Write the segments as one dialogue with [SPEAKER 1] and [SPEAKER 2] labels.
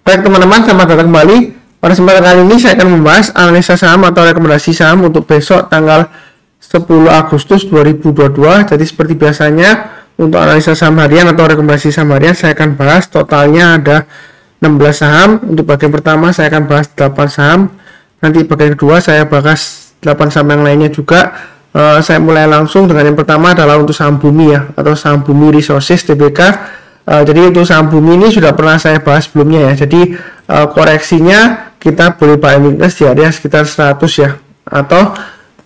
[SPEAKER 1] Baik teman-teman, selamat datang kembali. Pada kesempatan kali ini saya akan membahas analisa saham atau rekomendasi saham untuk besok tanggal 10 Agustus 2022. Jadi seperti biasanya untuk analisa saham harian atau rekomendasi saham harian saya akan bahas totalnya ada 16 saham. Untuk bagian pertama saya akan bahas 8 saham. Nanti bagian kedua saya bahas 8 saham yang lainnya juga. Saya mulai langsung dengan yang pertama adalah untuk saham bumi ya, atau saham bumi resources TBK. Jadi untuk saham bumi ini sudah pernah saya bahas sebelumnya ya. Jadi koreksinya kita boleh buy weakness di area sekitar 100 ya, atau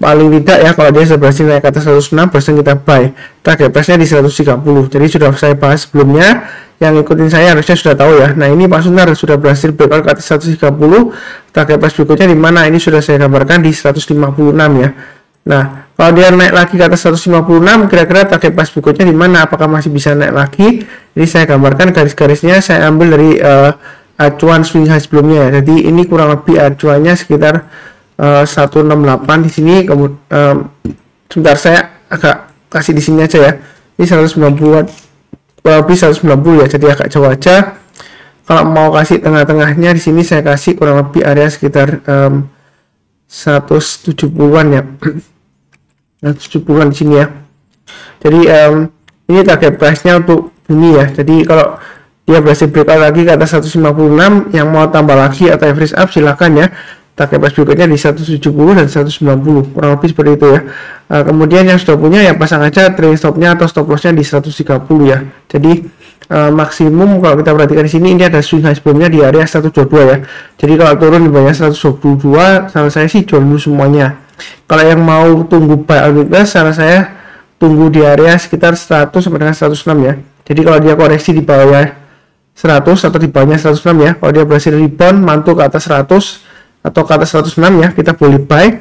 [SPEAKER 1] paling tidak ya kalau dia sudah berhasil naik ke atas 106 persen kita buy. Target price-nya di 130. Jadi sudah saya bahas sebelumnya. Yang ikutin saya harusnya sudah tahu ya. Nah ini Pak Sunar sudah berhasil breakout ke atas 130. Target price berikutnya di mana? Ini sudah saya gambarkan di 156 ya. Nah, kalau dia naik lagi ke atas 156, kira-kira target price berikutnya di mana? Apakah masih bisa naik lagi? Jadi saya gambarkan garis-garisnya, saya ambil dari acuan swing high sebelumnya. Jadi ini kurang lebih acuannya sekitar 168 di sini. Kemudian sebentar saya agak kasih di sini aja ya. Ini 190, kurang lebih 190 ya. Jadi agak jauh aja. Kalau mau kasih tengah-tengahnya di sini saya kasih kurang lebih area sekitar 170-an ya. 170-an di sini ya. Jadi ini target price-nya untuk bumi ya. Jadi kalau dia berhasil breakout lagi ke atas 156, yang mau tambah lagi atau average up silahkan ya. Target price berikutnya di 170 dan 190, kurang lebih seperti itu ya. Kemudian yang sudah punya ya pasang aja trailing stop-nya atau stop loss-nya di 130 ya. Jadi maksimum kalau kita perhatikan di sini, ini ada swing high sebelumnya di area 122 ya. Jadi kalau turun di bawah 122, saran saya sih jual dulu semuanya. Kalau yang mau tunggu buy on weakness, saran saya tunggu di area sekitar 100 sampai dengan 106 ya. Jadi kalau dia koreksi di bawah 100 atau di bawahnya 106 ya, kalau dia berhasil rebound mantul ke atas 100 atau ke atas 106 ya, kita boleh buy.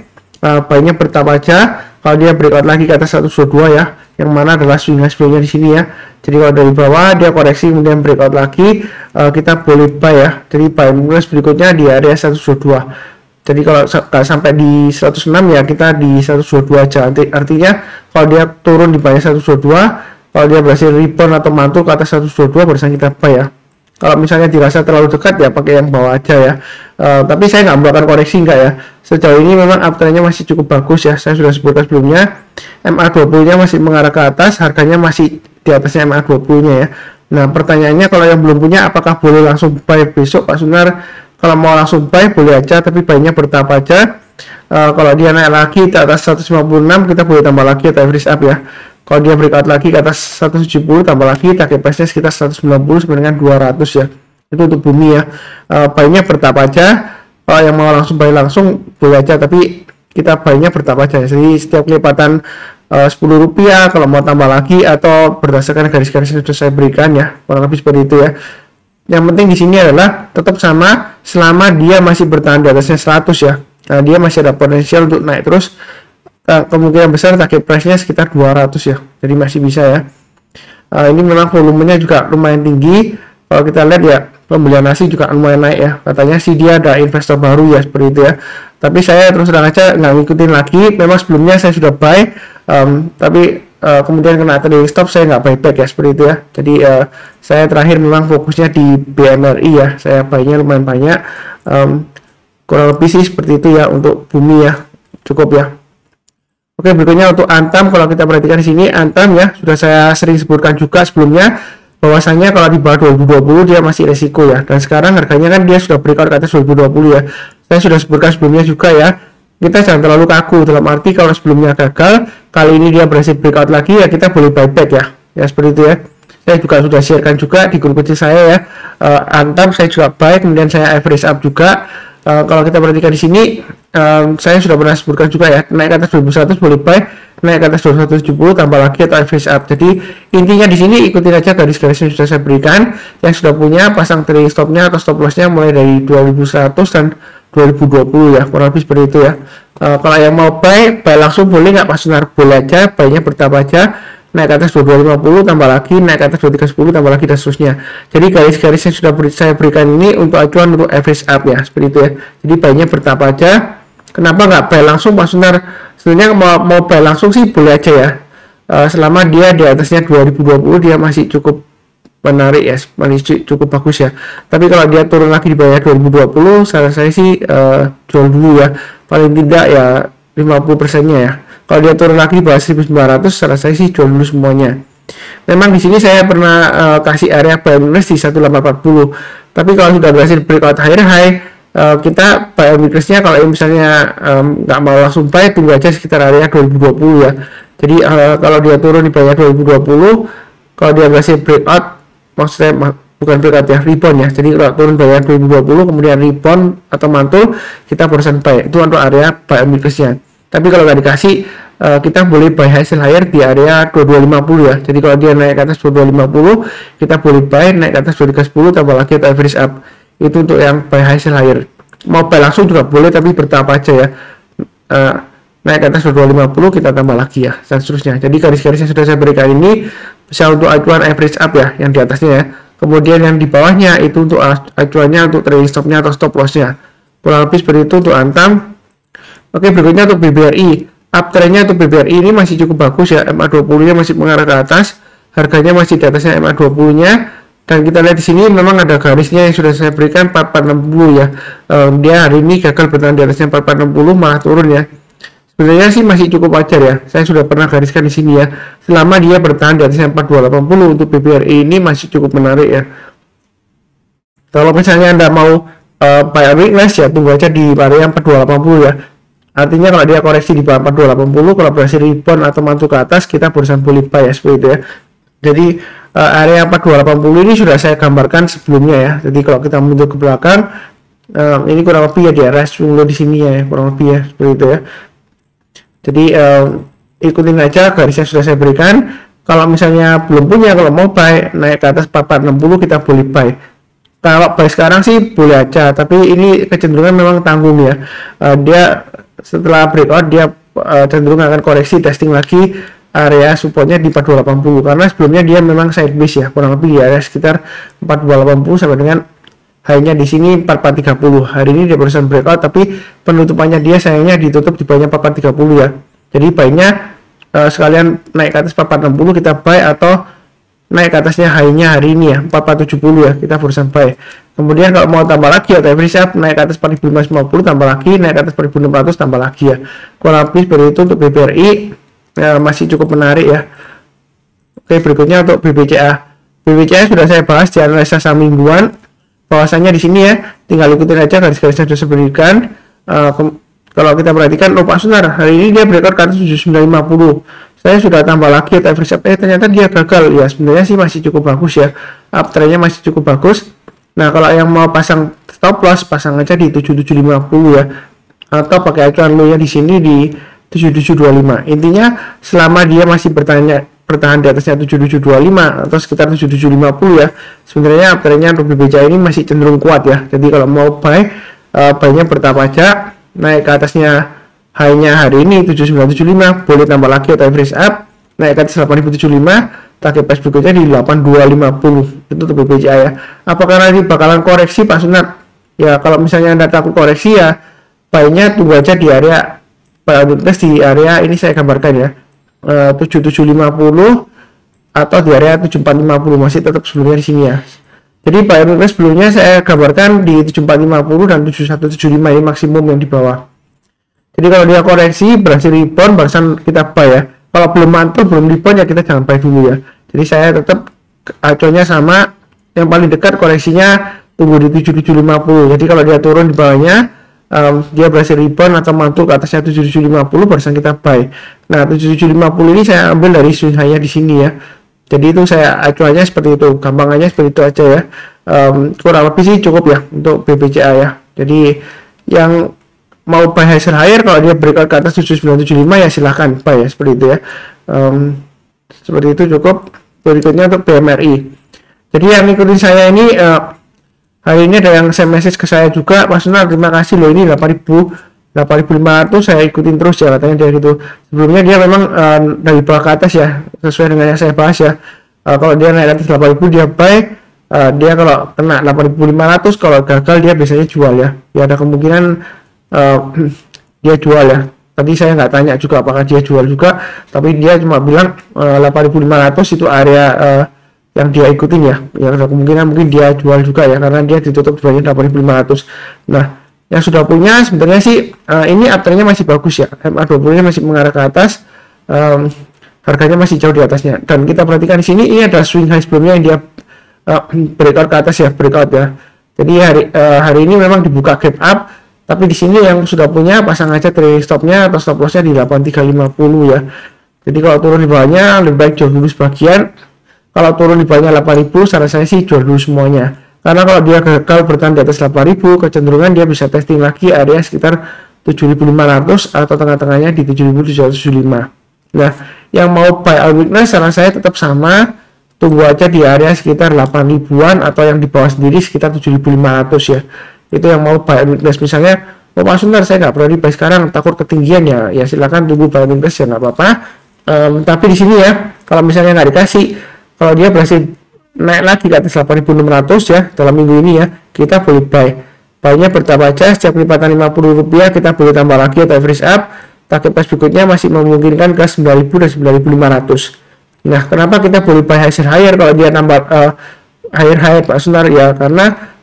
[SPEAKER 1] Buy-nya bertahap aja. Kalau dia breakout lagi ke atas 122 ya, yang mana adalah swing high sebelumnya di sini ya. Jadi kalau dari bawah dia koreksi kemudian breakout lagi, kita boleh buy ya. Jadi buy berikutnya di area 122. Jadi kalau sampai di 106 ya, kita di 122 aja. Artinya kalau dia turun di bawah 122, kalau dia berhasil rebound atau mantul ke atas 122, barusan kita buy ya. Kalau misalnya dirasa terlalu dekat ya pakai yang bawah aja ya. Tapi saya nggak melakukan koreksi enggak ya. Sejauh ini memang uptrendnya masih cukup bagus ya. Saya sudah sebutkan sebelumnya, MA20 nya masih mengarah ke atas, harganya masih di atasnya MA20 nya ya. Nah pertanyaannya, kalau yang belum punya apakah boleh langsung buy besok Pak Sunar? Kalau mau langsung buy boleh aja, tapi buy-nya bertahap aja. Kalau dia naik lagi ke atas 156, kita boleh tambah lagi atau average up ya. Kalau dia breakout lagi ke atas 170, tambah lagi target price-nya sekitar 190 sampai dengan 200 ya. Itu untuk bumi ya. Buy-nya bertahap aja. Kalau yang mau langsung buy langsung boleh aja, tapi kita buy-nya bertahap aja. Jadi setiap kelipatan 10 rupiah, kalau mau tambah lagi atau berdasarkan garis-garis yang sudah saya berikan ya, kurang lebih seperti itu ya. Yang penting di sini adalah tetap sama selama dia masih bertahan di atasnya 100 ya. Nah, dia masih ada potensial untuk naik terus. Kemungkinan besar target price-nya sekitar 200 ya. Jadi masih bisa ya. Ini memang volumenya juga lumayan tinggi. Kalau kita lihat ya, pembelian nasi juga lumayan naik ya. Katanya sih dia ada investor baru ya, seperti itu ya. Tapi saya terus terang aja nggak ngikutin lagi. Memang sebelumnya saya sudah buy, tapi kemudian kena trading stop, saya nggak buyback ya, seperti itu ya. Jadi saya terakhir memang fokusnya di BMRI ya. Saya buy-nya lumayan banyak. Kurang lebih sih seperti itu ya untuk bumi ya. Cukup ya. Oke, berikutnya untuk Antam. Kalau kita perhatikan di sini, Antam ya sudah saya sering sebutkan juga sebelumnya, bahwasanya kalau di bawah 2020 dia masih resiko ya. Dan sekarang harganya kan dia sudah breakout ke atas 2020 ya. Saya sudah sebutkan sebelumnya juga ya. Kita jangan terlalu kaku, dalam arti kalau sebelumnya gagal, kali ini dia berhasil breakout lagi ya, kita boleh buyback ya. Ya seperti itu ya. Saya juga sudah sharekan juga di grup kecil saya ya. Antam saya juga buy, kemudian saya average up juga. Kalau kita perhatikan di sini, saya sudah pernah sebutkan juga ya, naik ke atas 2100 boleh buy, naik ke atas 2170 tambah lagi atau average up. Jadi intinya di sini ikutin aja garis-garis yang sudah saya berikan. Yang sudah punya pasang trailing stop-nya atau stop loss-nya mulai dari 2100 dan 2020 ya, kurang lebih seperti itu ya. Kalau yang mau buy langsung boleh nggak Pak Sunar? Boleh aja, buy-nya bertahap aja. Naik ke atas 2250 tambah lagi, naik ke atas 2310 tambah lagi, dan seterusnya. Jadi garis-garis yang sudah saya berikan ini untuk acuan untuk average up ya, seperti itu ya. Jadi buy-nya bertahap aja. Kenapa nggak buy langsung Pak Sunar? Sebenarnya mau buy langsung sih boleh aja ya. Selama dia di atasnya 2020 dia masih cukup menarik ya, masih cukup bagus ya. Tapi kalau dia turun lagi di bawah 2020, saran saya sih jual dulu ya, paling tidak ya 50%-nya ya. Kalau dia turun lagi di bawah 1900, saran saya sih jual dulu semuanya. Memang di sini saya pernah kasih area buy weakness di 1840, tapi kalau sudah berhasil breakout higher high, kita buy weakness-nya kalau misalnya nggak mau langsung buy, tunggu aja sekitar area 2020 ya. Jadi kalau dia turun di bawah 2020, kalau dia berhasil breakout, maksudnya bukan breakout ya, rebound ya. Jadi kalau turun bawah 2020 kemudian rebound atau mantul, kita barusan buy. Itu untuk area buy weakness-nya. Tapi kalau nggak dikasih, kita boleh buy hasil higher di area 2250 ya. Jadi kalau dia naik ke atas 2250, kita boleh buy, naik ke atas 2310 tambah lagi atau average up. Itu untuk yang buy hasil higher. Mau buy langsung juga boleh, tapi bertahap aja ya. Naik ke atas 2250 kita tambah lagi ya, dan seterusnya. Jadi garis-garis yang sudah saya berikan ini bisa untuk acuan average up ya, yang di atasnya ya. Kemudian yang di bawahnya itu untuk acuannya untuk trading stopnya atau stop lossnya. Kurang lebih seperti itu untuk Antam. Oke, berikutnya untuk BBRI. Uptrendnya untuk BBRI ini masih cukup bagus ya, MA20 nya masih mengarah ke atas, harganya masih di atasnya MA20 nya. Dan kita lihat di sini memang ada garisnya yang sudah saya berikan 4460 ya. Dia hari ini gagal bertahan di atasnya 4460, malah turun ya. Sebenarnya sih masih cukup wajar ya. Saya sudah pernah gariskan di sini ya. Selama dia bertahan di atasnya 4280 untuk BBRI ini masih cukup menarik ya. Kalau misalnya Anda mau buy weakness ya, tunggu aja di area 4280 ya. Artinya kalau dia koreksi di bawah 4280, kalau berhasil rebound atau mantul ke atas, kita berusaha boleh buy ya, seperti itu ya. Jadi area 4280 ini sudah saya gambarkan sebelumnya ya. Jadi kalau kita mundur ke belakang, ini kurang lebih ya di area swing low di sini ya, kurang lebih ya, seperti itu ya. Jadi ikutin aja garis yang sudah saya berikan. Kalau misalnya belum punya, kalau mau buy naik ke atas 4460, kita boleh buy. Kalau buy sekarang sih boleh aja, tapi ini kecenderungan memang tanggung ya. Dia setelah breakout dia cenderung akan koreksi, testing lagi area supportnya di 4280, karena sebelumnya dia memang sideways ya, kurang lebih di area sekitar 4280 sampai dengan high-nya di sini 4430. Hari ini dia barusan breakout, tapi penutupannya dia sayangnya ditutup di bawahnya 4430 ya. Jadi buy-nya sekalian naik ke atas 4460 kita buy, atau naik ke atasnya high-nya hari ini ya 4470 ya, kita barusan buy. Kemudian kalau mau tambah lagi atau average up, naik ke atas 4550 tambah lagi, naik ke atas 4600 tambah lagi ya. Kurang lebih seperti itu untuk BBRI, masih cukup menarik ya. Oke, berikutnya untuk BBCA. BBCA sudah saya bahas di analisa saham mingguan. Bahwasannya di sini ya, tinggal ikutin aja garis-garis yang sudah saya berikan. Kalau kita perhatikan Pak Sunar hari ini dia breakout ke atas 7950. Saya sudah tambah lagi average up, ternyata dia gagal ya. Sebenarnya sih masih cukup bagus ya, uptrendnya masih cukup bagus. Nah, kalau yang mau pasang stop loss, pasang aja di 7750 ya, atau pakai acuan low nya di sini di 7725. Intinya selama dia masih bertahan di atasnya 7725 atau sekitar 7750 ya, sebenarnya uptrendnya untuk BBCA ini masih cenderung kuat ya. Jadi kalau mau buy, buy-nya bertahap aja, naik ke atasnya high-nya hari ini 7975, boleh tambah lagi atau average up, naik ke atas 8075, target price berikutnya di 8250. Itu untuk BBCA ya. Apakah nanti bakalan koreksi Pak Sunar? Ya kalau misalnya Anda takut koreksi ya, buy-nya tunggu aja di area di area ini saya gambarkan ya, 7750 atau di area 7450, masih tetap sebelumnya di sini ya. Jadi buy weakness sebelumnya saya gambarkan di 7450 dan 7175, ini maksimum yang di bawah. Jadi kalau dia koreksi berhasil rebound, barusan kita buy ya. Kalau belum mantul, belum rebound ya kita jangan buy dulu ya. Jadi saya tetap acuannya sama, yang paling dekat koreksinya tunggu di 7750. Jadi kalau dia turun di bawahnya, dia berhasil rebound atau mantul ke atasnya 7750, barusan kita buy. Nah 7750 ini saya ambil dari swing high-nya di sini ya. Jadi itu saya acuannya seperti itu, gampangannya seperti itu aja ya. Kurang lebih sih cukup ya untuk BBCA ya. Jadi yang mau buy hasil higher, kalau dia breakout ke atas 7975 ya silahkan buy ya, seperti itu ya. Seperti itu cukup. Berikutnya untuk BMRI. Jadi yang ikutin saya ini hari ini ada yang saya message ke saya juga, Mas Sunar terima kasih loh, ini 8.500 saya ikutin terus ya, katanya dia gitu. Sebelumnya dia memang dari bawah ke atas ya, sesuai dengan yang saya bahas ya. Kalau dia naik atas 8.000 dia buy, dia kalau kena 8.500, kalau gagal dia biasanya jual ya. Ya ada kemungkinan dia jual ya. Tadi saya nggak tanya juga apakah dia jual juga, tapi dia cuma bilang 8.500 itu area yang dia ikutin ya. Ya ada kemungkinan mungkin dia jual juga ya, karena dia ditutup di bawah 8.500. Nah, yang sudah punya sebenarnya sih ini uptrendnya masih bagus ya. MA20 nya masih mengarah ke atas, harganya masih jauh di atasnya. Dan kita perhatikan di sini ini ada swing high sebelumnya yang dia breakout ke atas ya, breakout ya. Jadi hari ini memang dibuka gap up, tapi di sini yang sudah punya pasang aja trailing stopnya atau stop lossnya di 8350 ya. Jadi kalau turun di bawahnya lebih baik jual dulu sebagian. Kalau turun di bawahnya 8000, saran saya sih jual dulu semuanya. Karena kalau dia gagal bertahan di atas 8000, kecenderungan dia bisa testing lagi area sekitar 7500 atau tengah-tengahnya di 7775. Nah, yang mau buy all weakness saran saya tetap sama, tunggu aja di area sekitar 8000-an atau yang di bawah sendiri sekitar 7500 ya. Itu yang mau buy all weakness. Misalnya, oh Pak Suntar saya nggak perlu di buy sekarang, takut ketinggian ya, ya silakan tunggu buy all weakness ya nggak apa-apa. Tapi di sini ya, kalau misalnya nggak dikasih, kalau dia berhasil naik lagi ke atas 8600 ya dalam minggu ini ya, kita boleh buy. Buy-nya bertambah aja, setiap lipatan Rp50 kita boleh tambah lagi atau average up. Target price berikutnya masih memungkinkan ke 9000 dan 9500. Nah, kenapa kita boleh buy higher kalau dia nambah higher Pak Suntar ya, karena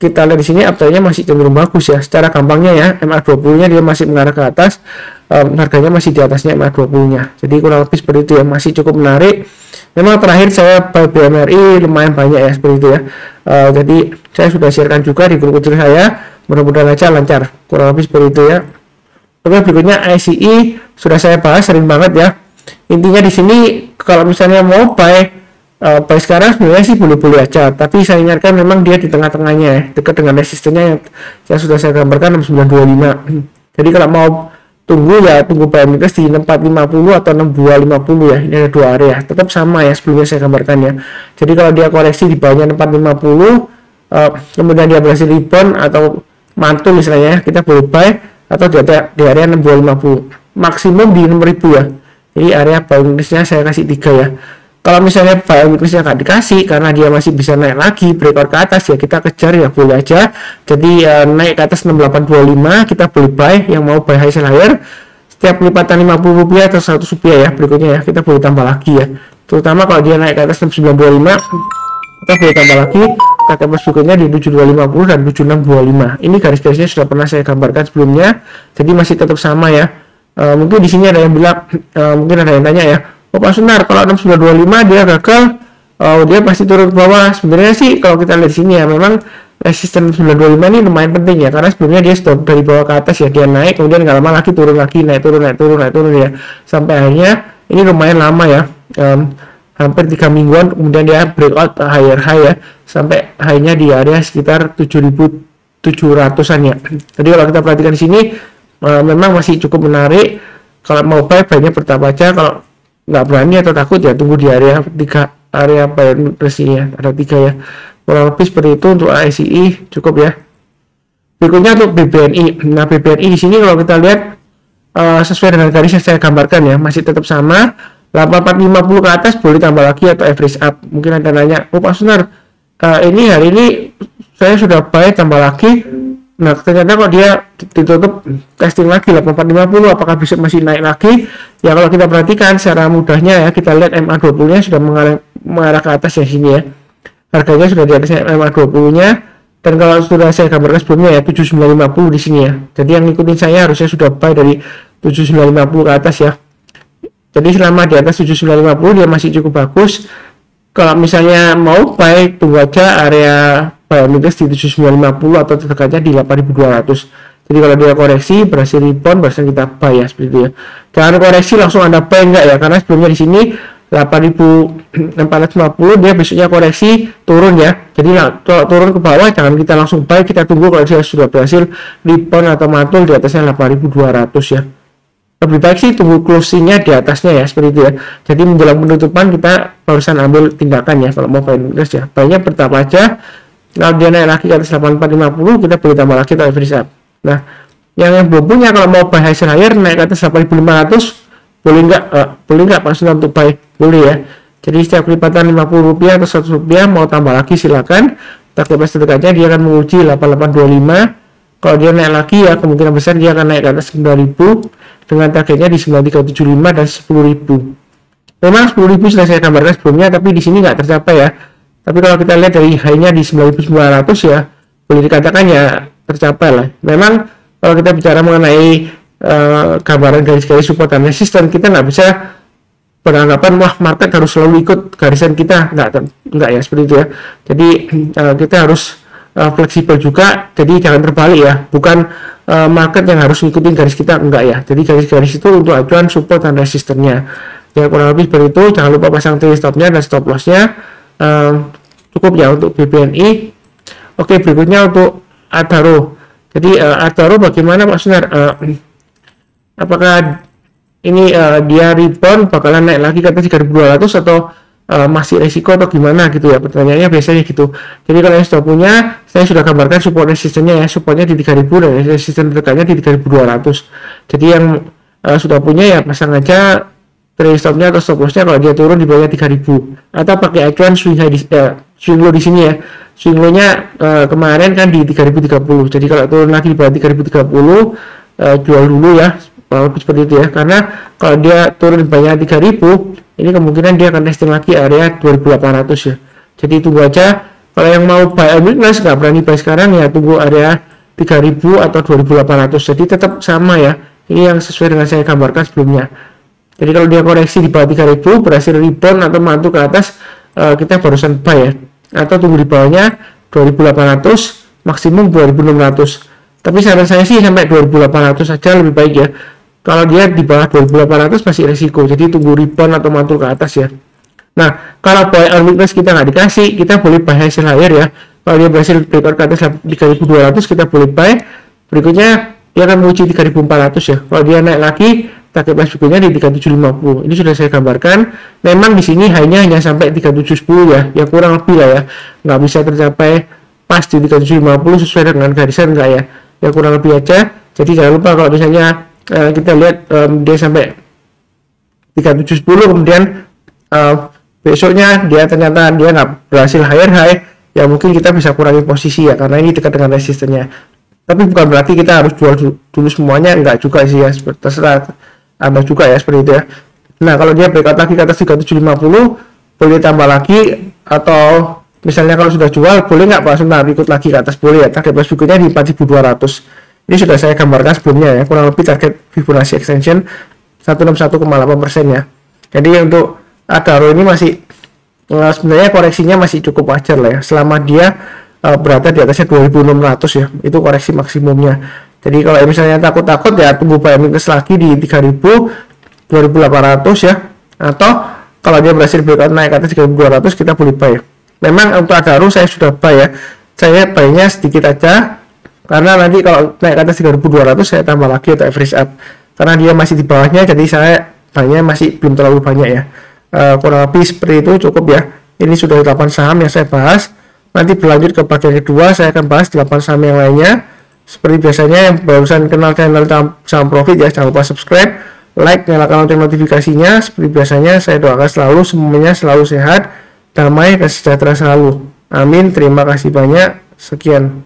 [SPEAKER 1] kita lihat di sini uptrendnya masih cenderung bagus ya. Secara gampangnya ya, MA20-nya dia masih mengarah ke atas, harganya masih di atasnya MA20-nya. Jadi kurang lebih seperti itu ya, masih cukup menarik. Memang terakhir saya buy BMRI lumayan banyak ya seperti itu ya. Jadi saya sudah sharekan juga di grup kecil saya, mudah-mudahan aja lancar. Kurang lebih seperti itu ya. Oke, berikutnya ICE sudah saya bahas sering banget ya. Intinya di sini kalau misalnya mau buy sekarang sebenarnya sih boleh-boleh aja, tapi saya ingatkan memang dia di tengah-tengahnya ya, dekat dengan resistennya yang sudah saya gambarkan 6925. Jadi kalau mau tunggu ya tunggu buy di 6450 atau 6250 ya. Ini ada dua area, tetap sama ya sebelumnya saya gambarkan ya. Jadi kalau dia koreksi di bawahnya 6450, kemudian dia berhasil rebound atau mantul misalnya, kita boleh buy atau di area 6250, maksimum di 6000 ya. Jadi area buy weakness-nya saya kasih 3 ya. Kalau misalnya buy weakness-nya nggak dikasih karena dia masih bisa naik lagi breakout ke atas ya, kita kejar ya boleh aja. Jadi naik ke atas 6825 kita boleh buy, yang mau buy high sell higher setiap lipatan Rp50 atau Rp100 ya berikutnya ya, kita boleh tambah lagi ya. Terutama kalau dia naik ke atas 6925 kita boleh tambah lagi. Target price berikutnya di 7250 dan 7625. Ini garis-garisnya sudah pernah saya gambarkan sebelumnya, jadi masih tetap sama ya. Mungkin di sini ada yang bilang, mungkin ada yang tanya ya, oh Pak Suntar kalau 6925 dia gagal, dia pasti turun ke bawah. Sebenarnya sih kalau kita lihat di sini ya, memang resisten 925 ini lumayan penting ya, karena sebelumnya dia stop dari bawah ke atas ya, dia naik kemudian nggak lama lagi turun lagi, naik turun ya, sampai akhirnya ini lumayan lama ya, hampir 3 mingguan, kemudian dia breakout higher high ya, sampai high-nya di area sekitar 7700-an ya. Jadi kalau kita perhatikan di sini memang masih cukup menarik. Kalau mau buy-nya pertama aja, kalau nggak berani atau takut ya tunggu di area 3, area buy resminya ada 3 ya. Kurang lebih seperti itu untuk ICE, cukup ya. Berikutnya untuk BBNI. Nah, BBNI di sini kalau kita lihat sesuai dengan garis yang saya gambarkan ya, masih tetap sama. 8450 ke atas boleh tambah lagi atau average up. Mungkin ada nanya, oh Pak Suntar, ini hari ini saya sudah buy tambah lagi. Nah, ternyata kok dia ditutup testing lagi 8450, apakah bisa masih naik lagi? Ya kalau kita perhatikan secara mudahnya ya, kita lihat MA20 nya sudah mengarah ke atas ya sini ya. Harganya sudah di atas MA20 nya, dan kalau sudah saya gambarkan sebelumnya ya 7950 di sini ya. Jadi yang ngikutin saya harusnya sudah buy dari 7950 ke atas ya. Jadi selama di atas 7950 dia masih cukup bagus. Kalau misalnya mau buy, tunggu aja area buy minus di 7950 atau terdekatnya di 8200. Jadi kalau dia koreksi berhasil rebound, berhasil kita buy ya seperti itu ya. Jangan koreksi langsung Anda buy enggak ya, karena sebelumnya di sini 8450 dia besoknya koreksi turun ya. Jadi kalau turun ke bawah jangan kita langsung buy, kita tunggu kalau dia sudah berhasil rebound atau mantul di atasnya 8200 ya. Lebih baik sih tunggu closingnya di atasnya ya seperti itu ya. Jadi menjelang penutupan kita barusan ambil tindakan ya kalau mau buy minus ya. Buy-nya pertama aja. Kalau dia naik lagi ke atas 8450 kita boleh tambah lagi atau average up. Nah, yang belum punya kalau mau buy high sell higher naik ke atas 8500 boleh nggak Pak Suntar untuk buy? Boleh ya. Jadi setiap kelipatan Rp50 atau Rp100 mau tambah lagi silakan. Target price terdekatnya dia akan menguji 8825. Kalau dia naik lagi ya kemungkinan besar dia akan naik ke atas 9000 dengan targetnya di 9375 dan 10.000. Memang 10.000 sudah saya gambarkan sebelumnya, tapi di sini nggak tercapai ya. Tapi kalau kita lihat dari high-nya di 9.900 ya, boleh dikatakan ya tercapai lah. Memang kalau kita bicara mengenai gambaran garis-garis support dan resistance, kita nggak bisa beranggapan wah market harus selalu ikut garisan kita, nggak ya seperti itu ya. Jadi kita harus fleksibel juga, jadi jangan terbalik ya, bukan market yang harus ngikutin garis kita, enggak ya. Jadi garis-garis itu untuk acuan support dan resistennya ya, kurang lebih seperti itu. Jangan lupa pasang trailing stopnya dan stop lossnya. Cukup ya untuk BBNI. Oke, berikutnya untuk Adaro. Jadi Adaro bagaimana Pak Sunar? Apakah ini dia rebound bakalan naik lagi ke atas 3.200 atau masih resiko atau gimana gitu ya, pertanyaannya biasanya gitu. Jadi kalau yang sudah punya, saya sudah gambarkan support resistennya ya, supportnya di 3.000 dan resisten terdekatnya di 3.200. Jadi yang sudah punya ya pasang aja trailing stopnya atau stop lossnya kalau dia turun di bawah 3.000, atau pakai acuan swing high swing low di sini ya. Swing low-nya kemarin kan di 3.030. Jadi kalau turun lagi di bawah 3.030 jual dulu ya, seperti itu ya. Karena kalau dia turun di bawah 3.000, ini kemungkinan dia akan testing lagi area 2.800 ya. Jadi tunggu aja. Kalau yang mau buy on weakness nggak berani buy sekarang ya, tunggu area 3.000 atau 2.800. Jadi tetap sama ya. Ini yang sesuai dengan saya gambarkan sebelumnya. Jadi kalau dia koreksi di bawah 3.000, berhasil rebound atau mantu ke atas, kita barusan buy ya. Atau tunggu di bawahnya 2.800, maksimum 2.600. Tapi saran saya sih sampai 2.800 saja lebih baik ya. Kalau dia di bawah 2.800 masih resiko, jadi tunggu rebound atau mantul ke atas ya. Nah, kalau buy on weakness kita nggak dikasih, kita boleh buy hasil higher ya. Kalau dia berhasil breakout ke atas 3.200, kita boleh buy. Berikutnya dia akan menguji 3.400 ya. Kalau dia naik lagi, target price berikutnya di 3.750. Ini sudah saya gambarkan. Memang di sini hanya sampai 3.710 ya, ya kurang lebih lah ya. Nggak bisa tercapai pas di 3.750 sesuai dengan garisan nggak ya. Ya kurang lebih aja. Jadi jangan lupa kalau misalnya kita lihat dia sampai 3.710, kemudian besoknya dia ternyata dia nggak berhasil higher high, ya mungkin kita bisa kurangi posisi ya, karena ini dekat dengan resistennya. Tapi bukan berarti kita harus jual dulu semuanya, enggak juga sih ya, terserah Anda juga ya, seperti itu ya. Nah, kalau dia breakout lagi ke atas 3.750, boleh tambah lagi, atau misalnya kalau sudah jual, boleh nggak Pak Sunar ikut lagi ke atas, boleh ya. Target price berikutnya di 4.200. Ini sudah saya gambarkan sebelumnya ya, kurang lebih target Fibonacci extension 161,8% ya. Jadi untuk Adaro ini masih sebenarnya koreksinya masih cukup wajar lah ya, selama dia berada di atasnya 2.600 ya, itu koreksi maksimumnya. Jadi kalau misalnya takut-takut ya, tunggu buy weakness lagi di 3.000, 2.800 ya, atau kalau dia berhasil breakout naik ke atas 3.200, kita boleh buy. Memang untuk Adaro saya sudah buy ya, saya buy-nya sedikit aja, karena nanti kalau naik ke atas 3.200 saya tambah lagi atau average up, karena dia masih di bawahnya, jadi saya buy-nya masih belum terlalu banyak ya. Kurang lebih seperti itu cukup ya. Ini sudah 8 saham yang saya bahas. Nanti berlanjut ke bagian kedua, saya akan bahas 8 saham yang lainnya. Seperti biasanya, yang barusan kenal channel Saham Profit ya, jangan lupa subscribe, like, nyalakan lonceng notifikasinya. Seperti biasanya, saya doakan selalu semuanya selalu sehat, damai, dan sejahtera selalu. Amin. Terima kasih banyak. Sekian.